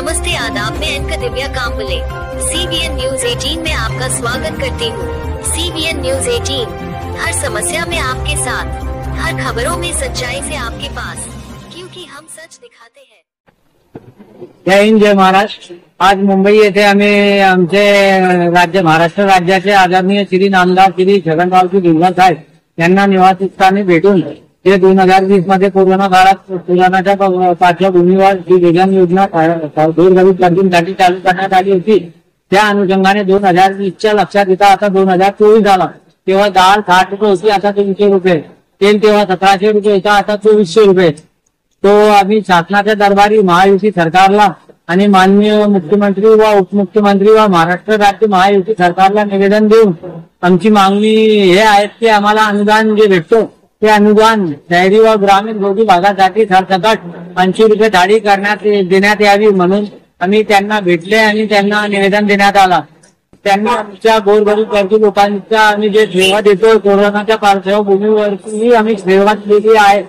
नमस्ते आदाब, मैं एंकर दिव्या Kamble CBN news 18 में आपका स्वागत करती हूँ। CBN न्यूज 18 हर समस्या में आपके साथ, हर खबरों में सच्चाई से आपके पास, क्योंकि हम सच दिखाते हैं। जय हिंद, जय महाराष्ट्र। आज मुंबई येथे आम्ही आमचे महाराष्ट्र राज्याचे आदरणीय श्री नामदार श्री छगनरावजी भुजबळ साहेब यांना निवासस्थानी भेटून जे 2020 मध्ये कोरोना काळात कोरोनाच्या पार्श्वभूमीवर जी वेगन योजना दूरगावी कर्जसाठी चालू करण्यात आली होती, त्या अनुषंगाने 2020च्या लक्षात येता आता 2024 आला तेव्हा डाळ 60 रुपये होती, आता 300 रुपये, तेल तेव्हा 1700 रुपये होता, आता 2400 रुपये। तो आम्ही शासनाच्या दरबारी महायुती सरकारला आणि माननीय मुख्यमंत्री व उपमुख्यमंत्री व महाराष्ट्र राज्य महायुती सरकारला निवेदन देऊन आमची मागणी हे आहे की आम्हाला अनुदान जे भेटतो ते अनुदान शहरी व ग्रामीण दोन्ही भागासाठी सरसकट 80 रुपये थाळी देण्यात यावी म्हणून आम्ही त्यांना भेटले आणि त्यांना निवेदन देण्यात आला। त्यांना आमच्या गोरगरीब गरजू लोकांच्या आम्ही जे सेवा देतो कोरोनाच्या पार्श्वभूमीवरती आम्ही सेवा दिली आहे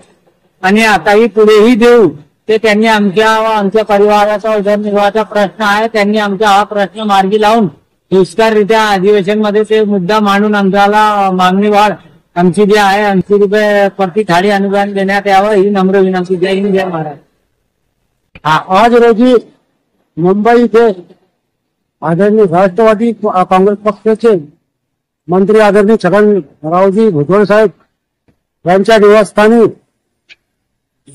आणि आताही पुढेही देऊ, ते त्यांनी आमच्या परिवाराचा उदरनिर्वाहाचा प्रश्न आहे, त्यांनी आमचा हा प्रश्न मार्गी लावून दुष्काळरित्या अधिवेशन मध्ये ते मुद्दा मांडून आमच्याला मागणी वाढ आमची जी आहे 80 रुपये प्रति थाळी अनुदान देण्यात यावं ही नम्र विनंती। जय हिंद, जय महाराष्ट्र। आज रोजी मुंबई येथे आदरणीय राष्ट्रवादी काँग्रेस पक्षाचे मंत्री आदरणीय छगनरावजी भुजबळ साहेब यांच्या निवासस्थानी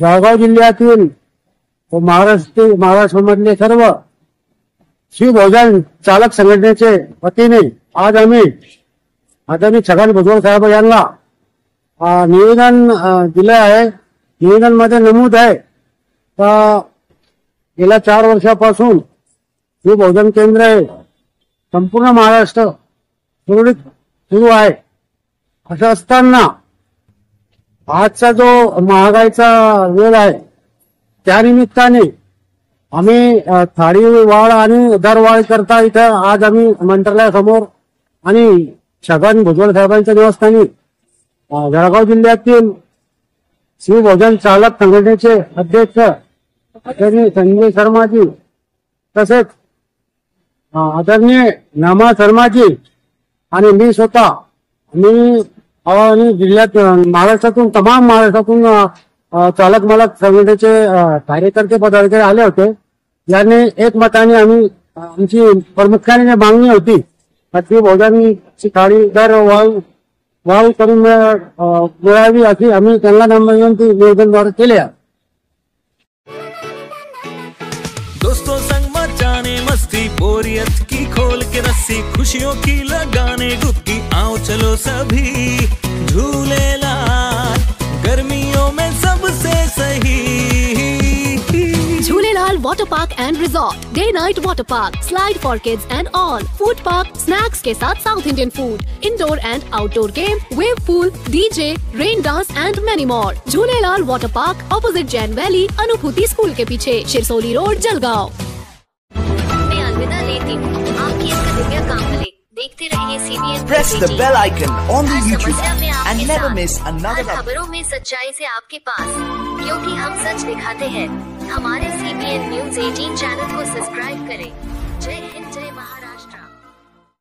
जळगाव जिल्ह्यातील महाराष्ट्रामधले सर्व शिवभोजन चालक संघटनेचे वतीने आज आम्ही आदरणीय छगन भुजबळ साहेब यांना निवेदन दिले आहे। निवेदन मध्ये नमूद आहे का गेल्या 4 वर्षापासून शिवभोजन केंद्र आहे संपूर्ण महाराष्ट्र सुरळीत सुरू आहे। असं असताना आजचा जो महागाईचा वेळ आहे त्या निमित्ताने आम्ही थाळी वाढ आणि दरवाढ करता इथं आज आम्ही मंत्रालयासमोर आणि छगन भुजबळ साहेबांच्या निवासस्थानी जळगाव जिल्ह्यातील शिवभोजन चालक संघटनेचे अध्यक्ष आदरणीय संजय शर्माजी तसेच आदरणीय नमा शर्माजी आणि मी स्वतः जिल्ह्यात महाराष्ट्रातून तमाम महाराष्ट्रातून चालक मालक संघटनेचे कार्यकर्ते पदाधिकारी आले होते। याने एकमताने आम्ही आमची प्रामुख्याने मागणी होती की भोजनाची थाळी दर वाढ करून मिळावी अशी आम्ही त्यांना विनंती निवेदनद्वारे केली आहे। दोस्तों संग मचाने मस्ती, बोरियत की खोल के रस्सी, खुशियों की लगाने डुबकी, आओ चलो सभी झूलेलाल गर्मियों में सबसे सही। Jhulelal water park and resort, day night water park, slide for kids and all, food park, snacks के साथ South Indian food, indoor and outdoor game, wave pool, DJ, rain dance and many more. Jhulelal water park, opposite Jain valley, Anubhuti school के पीछे, Shirsoli road, Jalgaon. मैं अलविदा लेती हूँ, आपकी anchor दिव्या कांबले। देखते रहिए CBN। Press the bell icon on the her YouTube समस्या में app आपके and never साथ, miss another हर खबरों में सच्चाई से आपके पास, क्योंकि हम सच दिखाते हैं। हमारे CBN न्यूज 18 चैनल को सब्सक्राइब करें। जय हिंद।